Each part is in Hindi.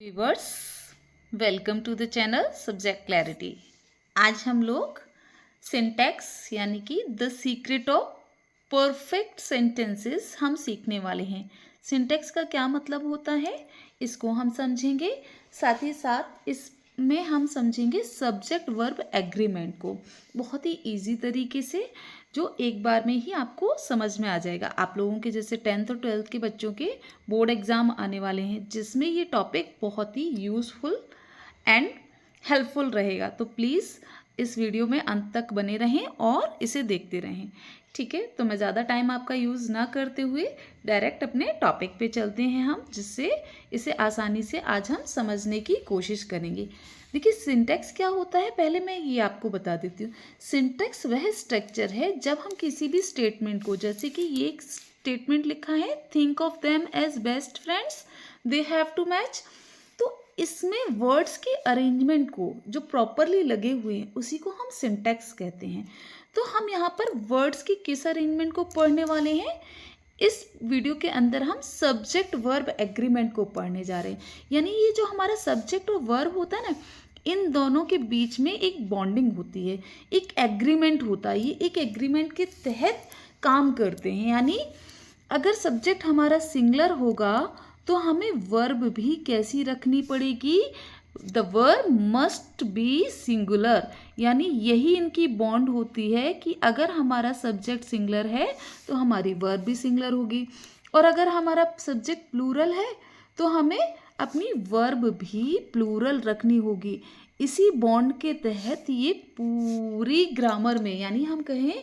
Viewers, welcome to the channel subject clarity. आज हम लोग सिंटैक्स यानी कि the secret of perfect sentences हम सीखने वाले हैं। सिंटैक्स का क्या मतलब होता है इसको हम समझेंगे, साथ ही साथ इसमें हम समझेंगे सब्जेक्ट वर्ब एग्रीमेंट को बहुत ही इजी तरीके से, जो एक बार में ही आपको समझ में आ जाएगा। आप लोगों के जैसे 10th और 12th के बच्चों के बोर्ड एग्ज़ाम आने वाले हैं, जिसमें ये टॉपिक बहुत ही यूज़फुल एंड हेल्पफुल रहेगा। तो प्लीज़ इस वीडियो में अंत तक बने रहें और इसे देखते रहें। ठीक है, तो मैं ज़्यादा टाइम आपका यूज़ ना करते हुए डायरेक्ट अपने टॉपिक पे चलते हैं हम, जिससे इसे आसानी से आज हम समझने की कोशिश करेंगे। देखिए, सिंटैक्स क्या होता है, पहले मैं ये आपको बता देती हूँ। सिंटैक्स वह स्ट्रक्चर है जब हम किसी भी स्टेटमेंट को, जैसे कि ये एक स्टेटमेंट लिखा है, think of them as best friends, they have to match. तो इसमें वर्ड्स के अरेंजमेंट को जो प्रॉपरली लगे हुए हैं उसी को हम सिंटैक्स कहते हैं। तो हम यहाँ पर वर्ड्स की किस अरेंजमेंट को पढ़ने वाले हैं, इस वीडियो के अंदर हम सब्जेक्ट वर्ब एग्रीमेंट को पढ़ने जा रहे हैं। यानी ये जो हमारा सब्जेक्ट और वर्ब होता है ना, इन दोनों के बीच में एक बॉन्डिंग होती है, एक एग्रीमेंट होता है। ये एक एग्रीमेंट के तहत काम करते हैं। यानी अगर सब्जेक्ट हमारा सिंगुलर होगा तो हमें वर्ब भी कैसी रखनी पड़ेगी, the verb must be singular. यानी यही इनकी बॉन्ड होती है कि अगर हमारा सब्जेक्ट सिंगुलर है तो हमारी वर्ब भी सिंगुलर होगी, और अगर हमारा सब्जेक्ट प्लूरल है तो हमें अपनी वर्ब भी प्लूरल रखनी होगी। इसी बॉन्ड के तहत ये पूरी ग्रामर में, यानी हम कहें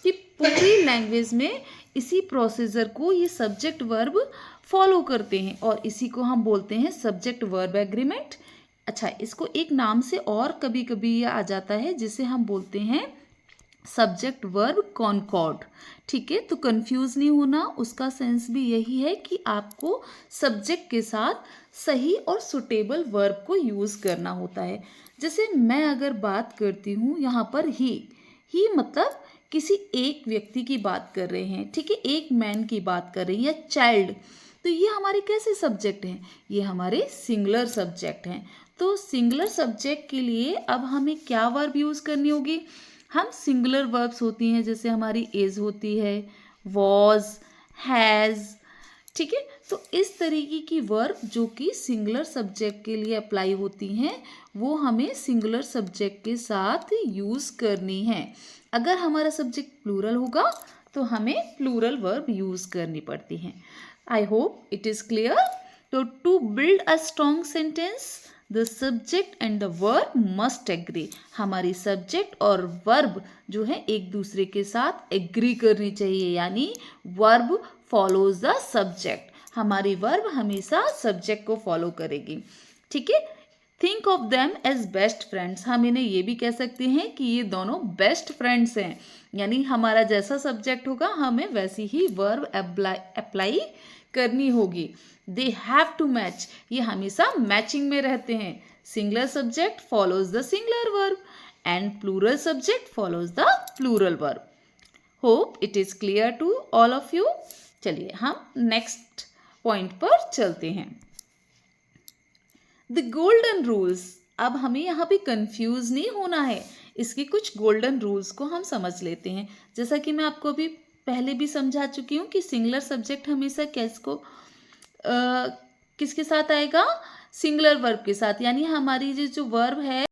कि पूरी लैंग्वेज में इसी प्रोसीजर को ये सब्जेक्ट वर्ब फॉलो करते हैं, और इसी को हम बोलते हैं सब्जेक्ट वर्ब एग्रीमेंट। अच्छा, इसको एक नाम से और कभी कभी ये आ जाता है जिसे हम बोलते हैं सब्जेक्ट वर्ब कॉनकॉर्ड। ठीक है, तो कंफ्यूज नहीं होना, उसका सेंस भी यही है कि आपको सब्जेक्ट के साथ सही और सुटेबल वर्ब को यूज़ करना होता है। जैसे मैं अगर बात करती हूँ यहाँ पर ही मतलब किसी एक व्यक्ति की बात कर रहे हैं, ठीक है, एक मैन की बात कर रहे हैं, या चाइल्ड, तो ये हमारे कैसे सब्जेक्ट हैं, ये हमारे सिंगुलर सब्जेक्ट हैं। तो सिंगुलर सब्जेक्ट के लिए अब हमें क्या वर्ब यूज़ करनी होगी, हम सिंगुलर वर्ब्स होती हैं, जैसे हमारी इज होती है, वॉज, हैज़। ठीक है, तो इस तरीके की वर्ब जो कि सिंगुलर सब्जेक्ट के लिए अप्लाई होती हैं, वो हमें सिंगुलर सब्जेक्ट के साथ यूज़ करनी है। अगर हमारा सब्जेक्ट प्लूरल होगा तो हमें प्लूरल वर्ब यूज़ करनी पड़ती है। I hope it is clear. तो to build a strong sentence the subject and the verb must agree. हमारी सब्जेक्ट और वर्ब जो है एक दूसरे के साथ एग्री करनी चाहिए, यानी वर्ब फॉलोज द सब्जेक्ट। हमारी वर्ब हमेशा सब्जेक्ट को फॉलो करेगी। ठीक है, think of them as best friends. हम इन्हें ये भी कह सकते हैं कि ये दोनों बेस्ट फ्रेंड्स हैं। यानी हमारा जैसा सब्जेक्ट होगा हमें वैसी ही वर्ब अप्लाई करनी होगी। दे हैव टू मैच, ये हमेशा मैचिंग में रहते हैं। Singular subject follows the singular verb and plural subject follows the plural verb. Hope it is clear to all of you. चलिए हम नेक्स्ट पॉइंट पर चलते हैं, द गोल्डन रूल्स। अब हमें यहाँ पे कंफ्यूज नहीं होना है, इसके कुछ गोल्डन रूल्स को हम समझ लेते हैं। जैसा कि मैं आपको अभी पहले भी समझा चुकी हूँ कि सिंगुलर सब्जेक्ट हमेशा किसके साथ आएगा, सिंगुलर वर्ब के साथ। यानी हमारी जो वर्ब है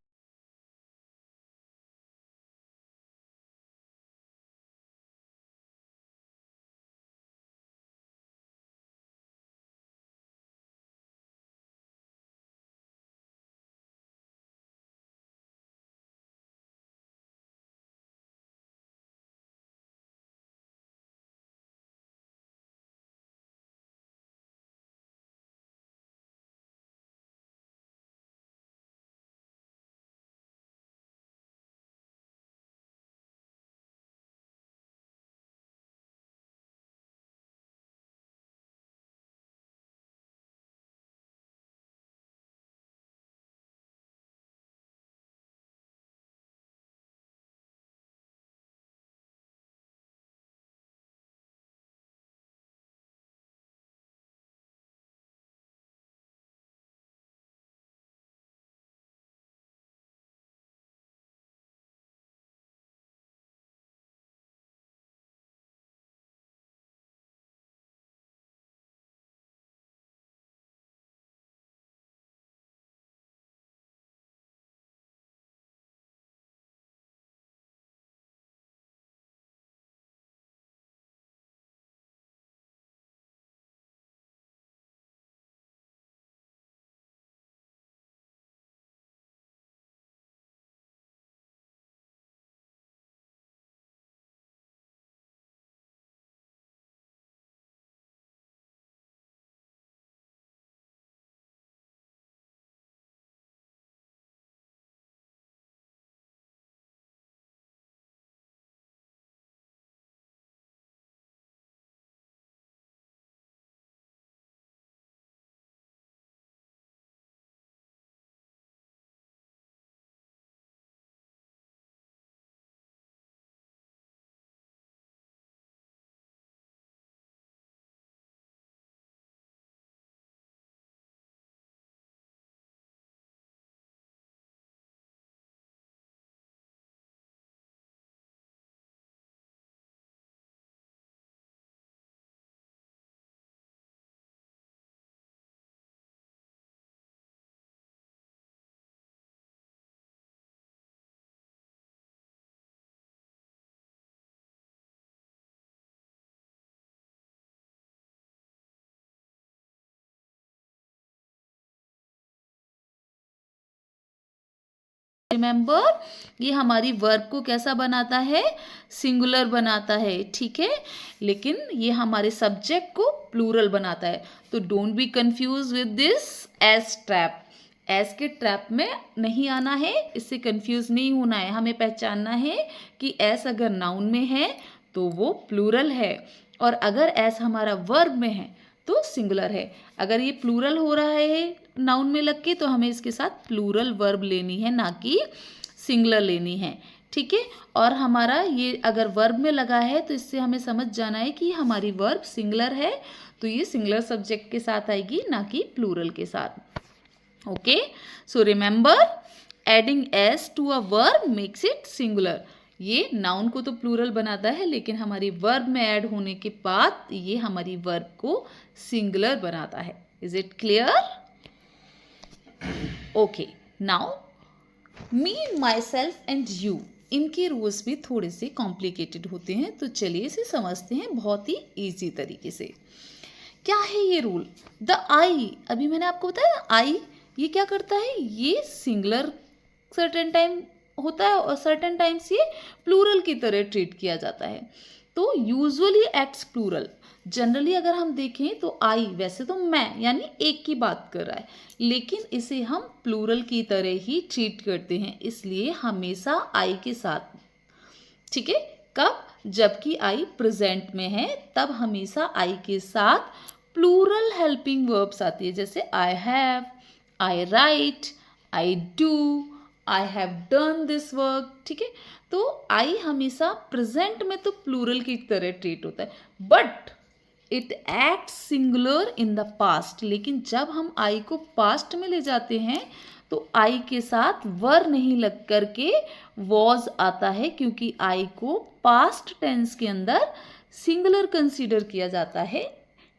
रिमेंबर, ये हमारी वर्ब को कैसा बनाता है, सिंगुलर बनाता है, ठीक है, लेकिन ये हमारे सब्जेक्ट को प्लूरल बनाता है। तो don't be confuse with this S trap. S के ट्रैप में नहीं आना है, इससे कंफ्यूज नहीं होना है। हमें पहचानना है कि एस अगर नाउन में है तो वो प्लूरल है, और अगर एस हमारा वर्ब में है तो सिंगुलर है। अगर ये प्लूरल हो रहा है नाउन में लग के, तो हमें इसके साथ प्लूरल वर्ब लेनी है, ना कि सिंगुलर लेनी है, ठीक है। और हमारा ये अगर वर्ब में लगा है तो इससे हमें समझ जाना है कि हमारी वर्ब सिंगुलर है, तो ये सिंगुलर सब्जेक्ट के साथ आएगी, ना कि प्लूरल के साथ। Okay, so remember, adding S to a verb makes it singular. ये नाउन को तो प्लूरल बनाता है, लेकिन हमारी वर्ब में ऐड होने के बाद ये हमारी वर्ब को सिंगुलर बनाता है। Is it clear? Okay, now me, my self and you, इनके रूल्स भी थोड़े से कॉम्प्लिकेटेड होते हैं, तो चलिए इसे समझते हैं बहुत ही ईजी तरीके से। क्या है ये रूल? द आई, अभी मैंने आपको बताया आई, ये क्या करता है, ये सिंगुलर सर्टेन टाइम होता है और सर्टेन टाइम्स ये प्लूरल की तरह ट्रीट किया जाता है। तो यूजुअली एक्ट्स प्लूरल। जनरली अगर हम देखें तो आई, वैसे तो मैं यानी एक की बात कर रहा है, लेकिन इसे हम प्लूरल की तरह ही ट्रीट करते हैं, इसलिए हमेशा आई के साथ, ठीक है। कब? जबकि आई प्रेजेंट में है, तब हमेशा आई के साथ प्लूरल हेल्पिंग वर्ब्स आती है, जैसे I have, I right, I do, I have done this work, ठीक है। तो आई हमेशा प्रेजेंट में तो प्लूरल की तरह ट्रीट होता है, but it act singular in the past. लेकिन जब हम आई को पास्ट में ले जाते हैं तो आई के साथ वर नहीं लग करके वॉज आता है, क्योंकि आई को पास्ट टेंस के अंदर सिंगुलर कंसीडर किया जाता है,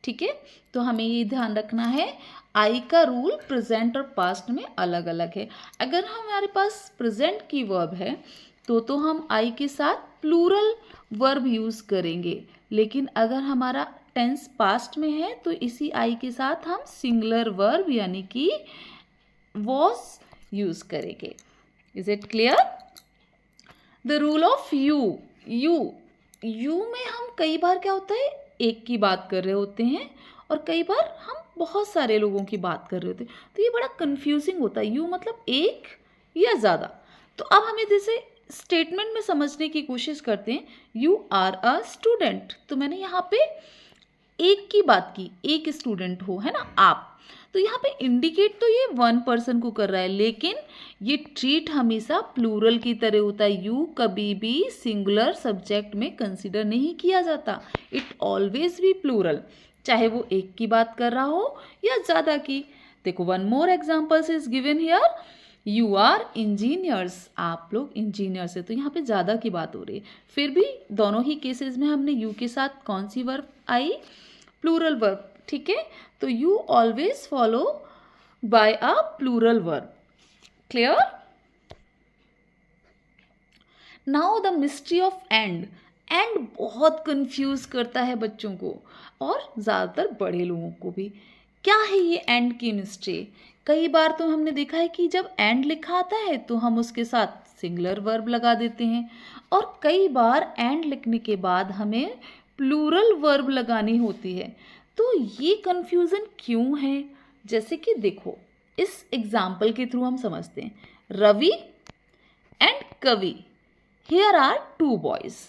ठीक है। तो हमें ये ध्यान रखना है, आई का रूल प्रेजेंट और पास्ट में अलग अलग है। अगर हमारे पास प्रेजेंट की वर्ब है तो हम आई के साथ प्लूरल वर्ब यूज करेंगे, लेकिन अगर हमारा टेंस पास्ट में है तो इसी आई के साथ हम सिंगुलर वर्ब यानी कि वॉज यूज करेंगे। Is it clear? The rule of you, you में हम कई बार क्या होता है, एक की बात कर रहे होते हैं और कई बार हम बहुत सारे लोगों की बात कर रहे होते हैं, तो ये बड़ा कंफ्यूजिंग होता है। यू मतलब एक या ज़्यादा। तो अब हमें जैसे स्टेटमेंट में समझने की कोशिश करते हैं, यू आर अ स्टूडेंट, तो मैंने यहाँ पे एक की बात की, एक स्टूडेंट हो, है ना आप, तो यहाँ पे इंडिकेट तो ये वन पर्सन को कर रहा है, लेकिन ये ट्रीट हमेशा प्लूरल की तरह होता है। यू कभी भी सिंगुलर सब्जेक्ट में कंसिडर नहीं किया जाता, इट ऑलवेज बी प्लूरल, चाहे वो एक की बात कर रहा हो या ज़्यादा की। देखो, one more examples is given here, you are engineers, आप लोग इंजीनियर्स है, तो यहाँ पे ज़्यादा की बात हो रही है। फिर भी दोनों ही केसेस में हमने यू के साथ कौन सी वर्ब आई, प्लूरल वर्ब, ठीक है। तो you always follow by a plural verb. Clear? Now the mystery of and. And बहुत कंफ्यूज करता है बच्चों को और ज़्यादातर बड़े लोगों को भी। क्या है ये एंड की मिस्ट्री? कई बार तो हमने देखा है कि जब एंड लिखा आता है तो हम उसके साथ सिंगुलर वर्ब लगा देते हैं, और कई बार एंड लिखने के बाद हमें प्लूरल वर्ब लगानी होती है। तो ये कंफ्यूजन क्यों है? जैसे कि देखो, इस एग्जाम्पल के थ्रू हम समझते हैं। रवि एंड कवि, here are two boys.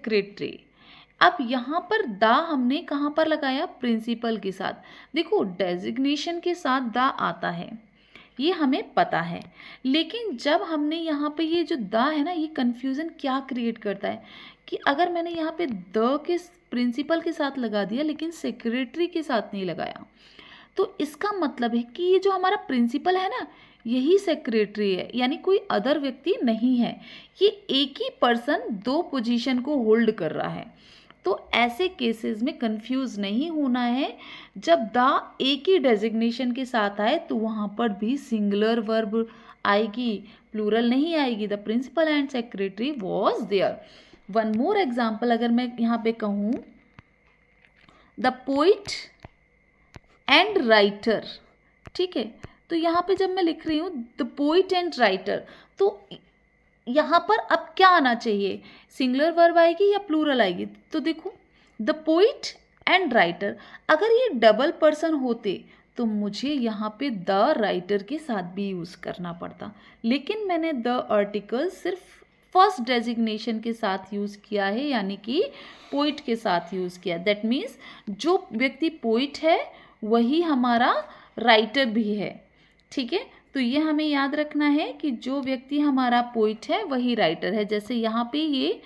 Secretary. अब यहाँ पर द हमने कहाँ पर लगाया, प्रिंसिपल के साथ। देखो डेजिग्नेशन के साथ द आता है, ये हमें पता है, लेकिन जब हमने यहाँ पे ये जो द है ना, ये कन्फ्यूज़न क्या क्रिएट करता है कि अगर मैंने यहाँ पे द के प्रिंसिपल के साथ लगा दिया लेकिन सेक्रेटरी के साथ नहीं लगाया, तो इसका मतलब है कि ये जो हमारा प्रिंसिपल है ना, यही सेक्रेटरी है, यानी कोई अदर व्यक्ति नहीं है। ये एक ही पर्सन दो पोजीशन को होल्ड कर रहा है। तो ऐसे केसेस में कंफ्यूज नहीं होना है। जब द एक ही डेजिग्नेशन के साथ आए तो वहाँ पर भी सिंगुलर वर्ब आएगी, प्लूरल नहीं आएगी। The principal and secretary was there. One more example अगर मैं यहाँ पे कहूँ, द पोइट एंड राइटर, ठीक है, तो यहाँ पे जब मैं लिख रही हूँ द पोइट एंड राइटर, तो यहाँ पर अब क्या आना चाहिए, सिंगुलर वर्ब आएगी या प्लूरल आएगी? तो देखो द पोइट एंड राइटर, अगर ये डबल पर्सन होते तो मुझे यहाँ पे द राइटर के साथ भी यूज़ करना पड़ता, लेकिन मैंने द आर्टिकल सिर्फ फर्स्ट डेजिग्नेशन के साथ यूज़ किया है, यानी कि पोइट के साथ यूज़ किया। दैट मीन्स जो व्यक्ति पोइट है वही हमारा राइटर भी है, ठीक है। तो ये हमें याद रखना है कि जो व्यक्ति हमारा पोइट है वही राइटर है। जैसे यहाँ पे ये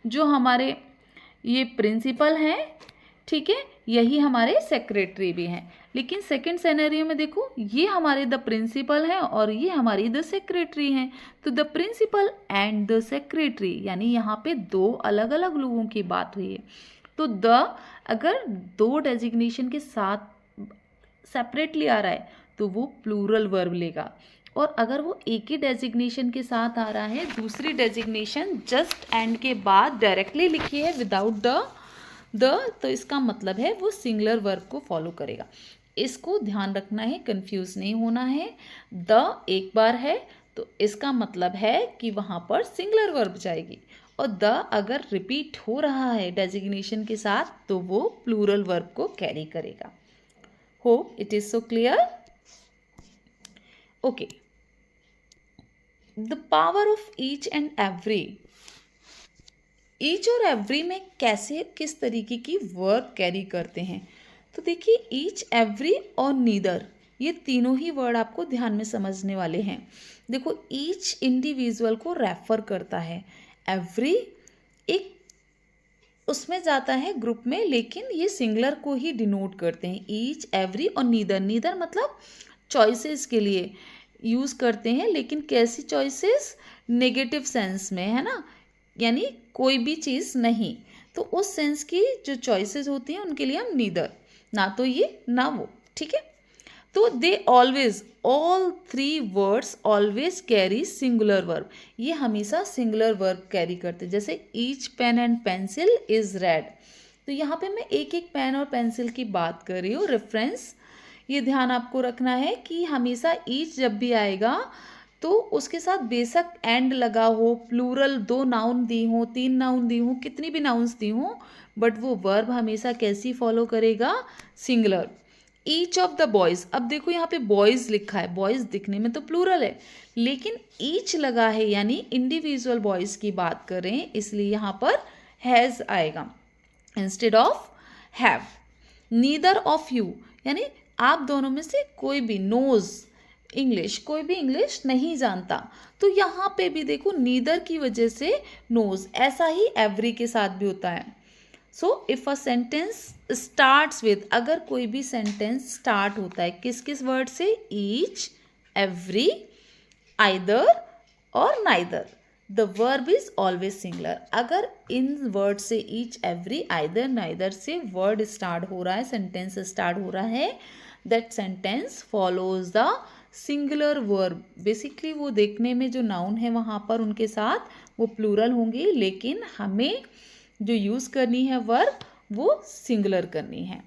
जो हमारे ये प्रिंसिपल हैं, ठीक है, यही हमारे सेक्रेटरी भी हैं। लेकिन सेकंड सिनेरियो में देखो, ये हमारे द प्रिंसिपल हैं और ये हमारी द सेक्रेटरी हैं। तो the principal and the secretary, यानी यहाँ पे दो अलग अलग लोगों की बात हुई है। तो द अगर दो डेजिग्नेशन के साथ सेपरेटली आ रहा है तो वो प्लूरल वर्ब लेगा, और अगर वो एक ही डेजिग्नेशन के साथ आ रहा है, दूसरी डेजिग्नेशन जस्ट एंड के बाद डायरेक्टली लिखी है विदाउट द, तो इसका मतलब है वो सिंगुलर वर्ब को फॉलो करेगा। इसको ध्यान रखना है, कंफ्यूज नहीं होना है। द एक बार है तो इसका मतलब है कि वहाँ पर सिंगुलर वर्ब जाएगी, और द अगर रिपीट हो रहा है डेजिग्नेशन के साथ तो वो प्लूरल वर्ब को कैरी करेगा। Hope it is so clear. Okay, the power of each and every. Each और एवरी में कैसे किस तरीके की वर्ब कैरी करते हैं, तो देखिए ईच, एवरी और नीदर, ये तीनों ही वर्ड आपको ध्यान में समझने वाले हैं। देखो ईच इंडिविजुअल को रेफर करता है, एवरी एक उसमें जाता है ग्रुप में, लेकिन ये सिंगुलर को ही डिनोट करते हैं। ईच, एवरी और नीदर, नीदर मतलब चॉइसेस के लिए यूज़ करते हैं, लेकिन कैसी चॉइसेस, नेगेटिव सेंस में, है ना, यानी कोई भी चीज़ नहीं। तो उस सेंस की जो चॉइसेस होती हैं उनके लिए हम नीदर, ना तो ये ना वो, ठीक है। तो they always, all three words always carry singular verb, ये हमेशा सिंगुलर वर्ब कैरी करते। जैसे each pen and pencil is red, तो यहाँ पे मैं एक एक पेन और पेंसिल की बात कर रही हूँ। रेफरेंस ये ध्यान आपको रखना है कि हमेशा ईच जब भी आएगा तो उसके साथ बेशक एंड लगा हो, प्लूरल दो नाउन दी हो, तीन नाउन दी हो, कितनी भी नाउन्स दी हो, बट वो वर्ब हमेशा कैसी फॉलो करेगा, singular. Each of the boys, अब देखो यहाँ पे बॉयज़ लिखा है, बॉयज़ दिखने में तो प्लूरल है, लेकिन ईच लगा है, यानी इंडिविजुअल बॉयज़ की बात कर रहे हैं, इसलिए यहाँ पर हैज़ आएगा instead of have. Neither of you, यानी आप दोनों में से कोई भी, नोज इंग्लिश, कोई भी इंग्लिश नहीं जानता, तो यहाँ पे भी देखो नीदर की वजह से नोज। ऐसा ही एवरी के साथ भी होता है। So if a sentence starts with, अगर कोई भी सेंटेंस स्टार्ट होता है किस किस वर्ड से, ईच, एवरी, आइदर और neither, the verb is always singular. अगर इन वर्ड से ईच, एवरी, आइदर, नाइदर से वर्ड स्टार्ट हो रहा है, सेंटेंस स्टार्ट हो रहा है, that sentence follows the singular verb. Basically वो देखने में जो नाउन है वहाँ पर उनके साथ वो प्लूरल होंगे, लेकिन हमें जो यूज़ करनी है वर्ब वो सिंगुलर करनी है।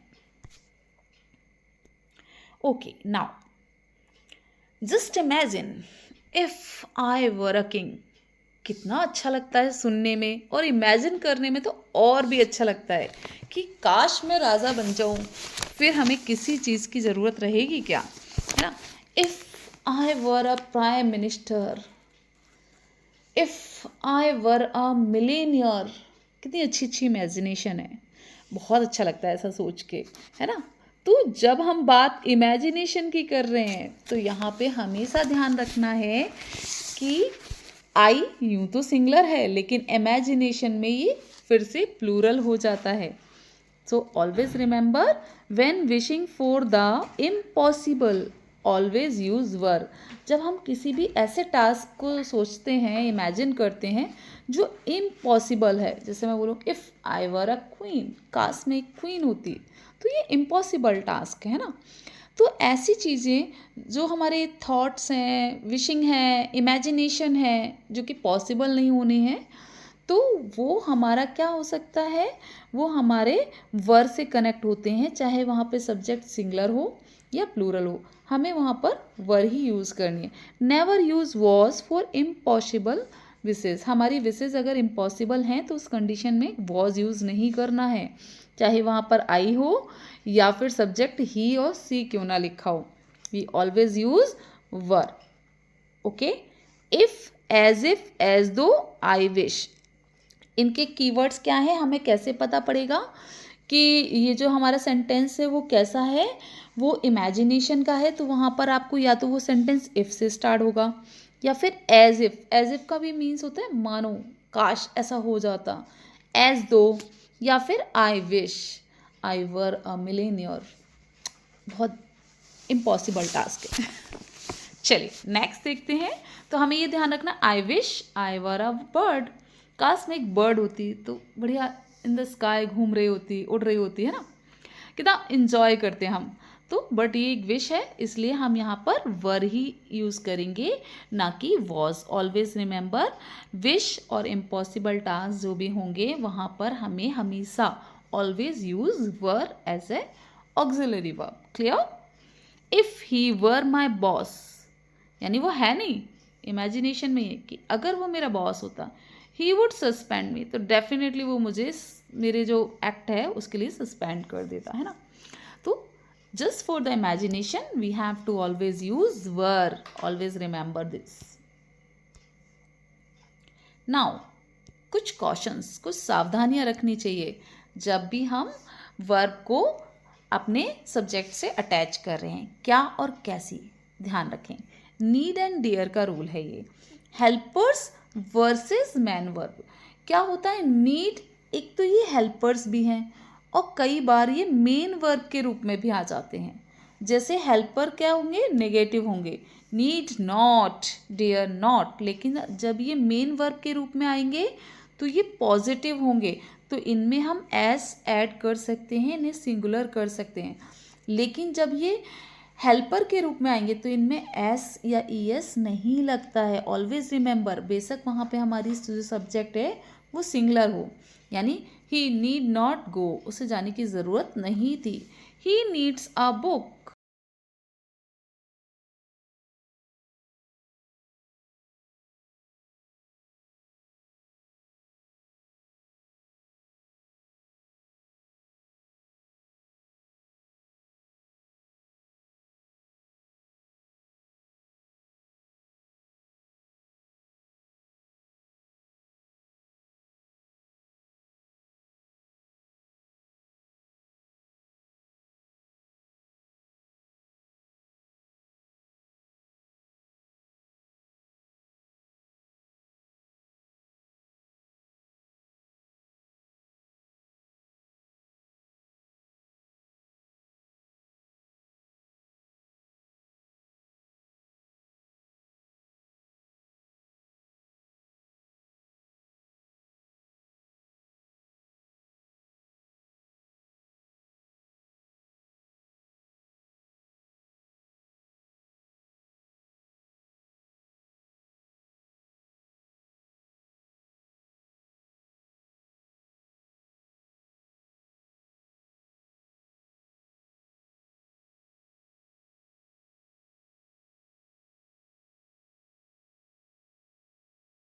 Okay, now just imagine if I were a king. कितना अच्छा लगता है सुनने में, और इमेजिन करने में तो और भी अच्छा लगता है कि काश मैं राजा बन जाऊं, फिर हमें किसी चीज़ की ज़रूरत रहेगी क्या, है ना। If I were a prime minister, if I were a millionaire, कितनी अच्छी अच्छी इमेजिनेशन है, बहुत अच्छा लगता है ऐसा सोच के, है ना। तो जब हम बात इमेजिनेशन की कर रहे हैं तो यहाँ पे हमेशा ध्यान रखना है कि आई यूं तो सिंगुलर है लेकिन इमेजिनेशन में ये फिर से प्लूरल हो जाता है। So always remember when wishing for the impossible always use were. जब हम किसी भी ऐसे टास्क को सोचते हैं, इमेजिन करते हैं जो इम्पॉसिबल है, जैसे मैं बोलूँ if I were a queen, काश में एक क्वीन होती, तो ये इम्पॉसिबल टास्क है ना। तो ऐसी चीज़ें जो हमारे थॉट्स हैं, विशिंग है, इमेजिनेशन है, जो कि पॉसिबल नहीं होने हैं, तो वो हमारा क्या हो सकता है, वो हमारे वर से कनेक्ट होते हैं, चाहे वहाँ पे सब्जेक्ट सिंगुलर हो या प्लूरल हो, हमें वहाँ पर वर ही यूज़ करनी है। Never use was for impossible wishes. हमारी विशेज़ अगर इम्पॉसिबल हैं तो उस कंडीशन में वॉज यूज़ नहीं करना है, चाहे वहाँ पर आई हो या फिर सब्जेक्ट ही और सी क्यों ना लिखा हो, we always use were. Okay, if, as though, I wish, इनके कीवर्ड्स क्या है, हमें कैसे पता पड़ेगा कि ये जो हमारा सेंटेंस है वो कैसा है, वो इमेजिनेशन का है। तो वहाँ पर आपको या तो वो सेंटेंस इफ से स्टार्ट होगा या फिर एज इफ का भी मीन्स होता है मानो, काश ऐसा हो जाता, एज दो, या फिर I wish, I were a millionaire, बहुत इम्पॉसिबल टास्क है। चलिए नेक्स्ट देखते हैं। तो हमें ये ध्यान रखना, I wish I were a bird, काश में एक बर्ड होती तो बढ़िया इन द स्काई घूम रही होती, उड़ रही होती, है ना, कितना इंजॉय करते हैं हम। तो बट ये एक विश है, इसलिए हम यहाँ पर वर ही यूज़ करेंगे, ना कि वॉज। ऑलवेज रिमेंबर, विश और इम्पॉसिबल टास्क जो भी होंगे वहाँ पर हमें हमेशा always use were as a auxiliary verb. Clear. If he were my boss, यानी वो है नहीं, इमेजिनेशन में ये कि अगर वो मेरा बॉस होता, ही वुड सस्पेंड मी, तो डेफिनेटली वो मुझे मेरे जो एक्ट है उसके लिए सस्पेंड कर देता, है ना। तो just for the imagination we have to always use were, always remember this. Now कुछ कॉशंस, कुछ सावधानियां रखनी चाहिए जब भी हम वर्ब को अपने सब्जेक्ट से अटैच कर रहे हैं, क्या और कैसी, ध्यान रखें। नीड एंड डियर का रूल है ये, हेल्पर्स वर्सेस मैन वर्ब। क्या होता है, नीड, एक तो ये हेल्पर्स भी हैं और कई बार ये मेन वर्ब के रूप में भी आ जाते हैं। जैसे हेल्पर क्या होंगे, नेगेटिव होंगे, नीड नॉट, डियर नॉट, लेकिन जब ये मेन वर्ब के रूप में आएंगे तो ये पॉजिटिव होंगे, तो इनमें हम एस ऐड कर सकते हैं, इन्हें सिंगुलर कर सकते हैं। लेकिन जब ये हेल्पर के रूप में आएंगे तो इनमें एस या ई एस नहीं लगता है। ऑलवेज रिमेंबर, बेशक वहाँ पे हमारी जो सब्जेक्ट है वो सिंगुलर हो, यानी ही नीड नॉट गो, उसे जाने की ज़रूरत नहीं थी, ही नीड्स अ बुक।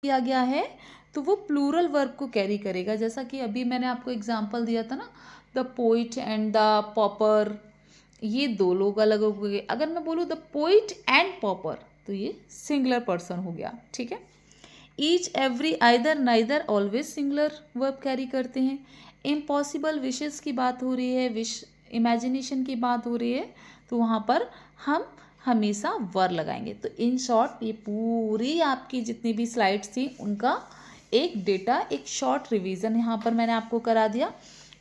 किया गया है तो वो प्लूरल वर्ब को कैरी करेगा, जैसा कि अभी मैंने आपको एग्जांपल दिया था ना, the poet and the pauper, ये दो लोग अलग हो गए। अगर मैं बोलूँ द पोइट एंड पॉपर तो ये सिंगुलर पर्सन हो गया, ठीक है। Each every either neither always singular verb carry करते हैं। इम्पॉसिबल विशेस की बात हो रही है, विश इमेजिनेशन की बात हो रही है, तो वहाँ पर हम हमेशा वर लगाएंगे। तो इन शॉर्ट ये पूरी आपकी जितनी भी स्लाइड्स थी उनका एक डेटा, एक शॉर्ट रिवीजन यहाँ पर मैंने आपको करा दिया।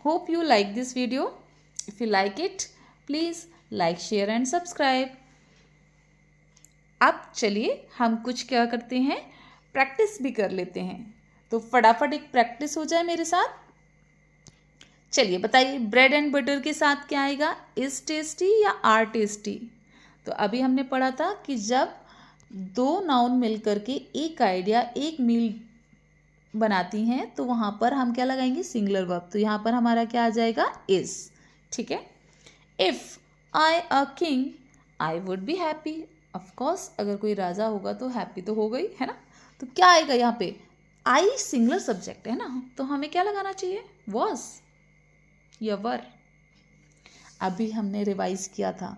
Hope you like this video. If you like it please like, share and subscribe. अब चलिए हम कुछ क्या करते हैं, प्रैक्टिस भी कर लेते हैं। तो फटाफट एक प्रैक्टिस हो जाए मेरे साथ। चलिए बताइए, ब्रेड एंड बटर के साथ क्या आएगा, इज टेस्टी या आर टेस्टी। तो अभी हमने पढ़ा था कि जब दो नाउन मिलकर के एक आइडिया, एक मील बनाती हैं तो वहाँ पर हम क्या लगाएंगे, सिंगुलर वर्ब। तो यहाँ पर हमारा क्या आ जाएगा, इज। ठीक है। If I a king I would be happy. Of course अगर कोई राजा होगा तो हैप्पी तो हो गई है ना। तो क्या आएगा यहाँ पे, आई सिंगुलर सब्जेक्ट है ना, तो हमें क्या लगाना चाहिए, वॉज या वर। अभी हमने रिवाइज किया था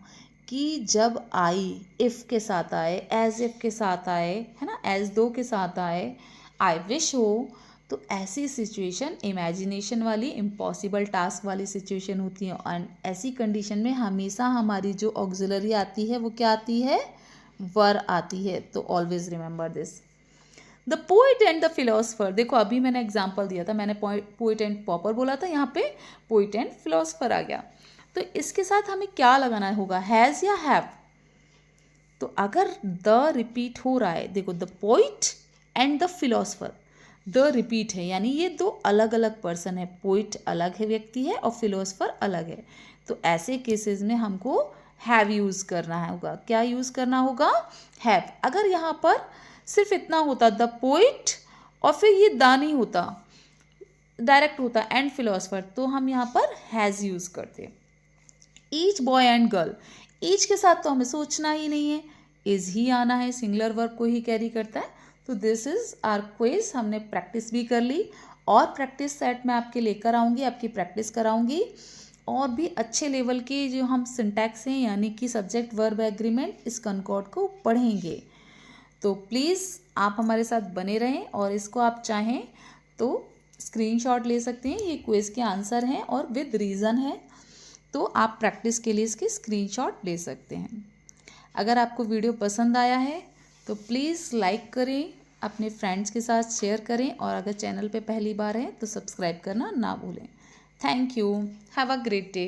कि जब आई इफ़ के साथ आए, एज इफ़ के साथ आए, है ना, एज दो के साथ आए, आई विश हो, तो ऐसी सिचुएशन इमेजिनेशन वाली, इम्पॉसिबल टास्क वाली सिचुएशन होती है। और ऐसी कंडीशन में हमेशा हमारी जो ऑक्सिलरी आती है वो क्या आती है, वर आती है। तो always remember this. The poet and the philosopher, देखो अभी मैंने एग्जाम्पल दिया था, मैंने पोइट एंड पॉपर बोला था, यहाँ पे पोइट एंड फिलोसफर आ गया। तो इसके साथ हमें क्या लगाना होगा, हैज़ या हैव। तो अगर द रिपीट हो रहा है, देखो the poet and the philosopher, the repeat है, यानी ये दो अलग अलग पर्सन है, पोइट अलग है व्यक्ति है और फिलोसफर अलग है। तो ऐसे केसेस में हमको हैव यूज़ करना होगा। क्या यूज़ करना होगा, हैव। अगर यहाँ पर सिर्फ इतना होता द पोइट और फिर ये द नहीं होता, डायरेक्ट होता एंड फिलोसफर, तो हम यहाँ पर हैज़ यूज़ करते। Each boy and girl, each के साथ तो हमें सोचना ही नहीं है, इज ही आना है, सिंगुलर वर्ब को ही कैरी करता है। तो दिस इज आवर क्विज। हमने प्रैक्टिस भी कर ली और प्रैक्टिस सेट में आपके लेकर आऊँगी, आपकी प्रैक्टिस कराऊँगी। और भी अच्छे लेवल के जो हम सिंटैक्स हैं, यानी कि सब्जेक्ट वर्ब एग्रीमेंट, इस कॉन्कॉर्ड को पढ़ेंगे। तो प्लीज़ आप हमारे साथ बने रहें और इसको आप चाहें तो स्क्रीनशॉट ले सकते हैं। ये क्विज के आंसर हैं और विद रीज़न है, तो आप प्रैक्टिस के लिए इसके स्क्रीनशॉट ले सकते हैं। अगर आपको वीडियो पसंद आया है तो प्लीज़ लाइक करें, अपने फ्रेंड्स के साथ शेयर करें और अगर चैनल पे पहली बार हैं तो सब्सक्राइब करना ना भूलें। Thank you. Have a great day.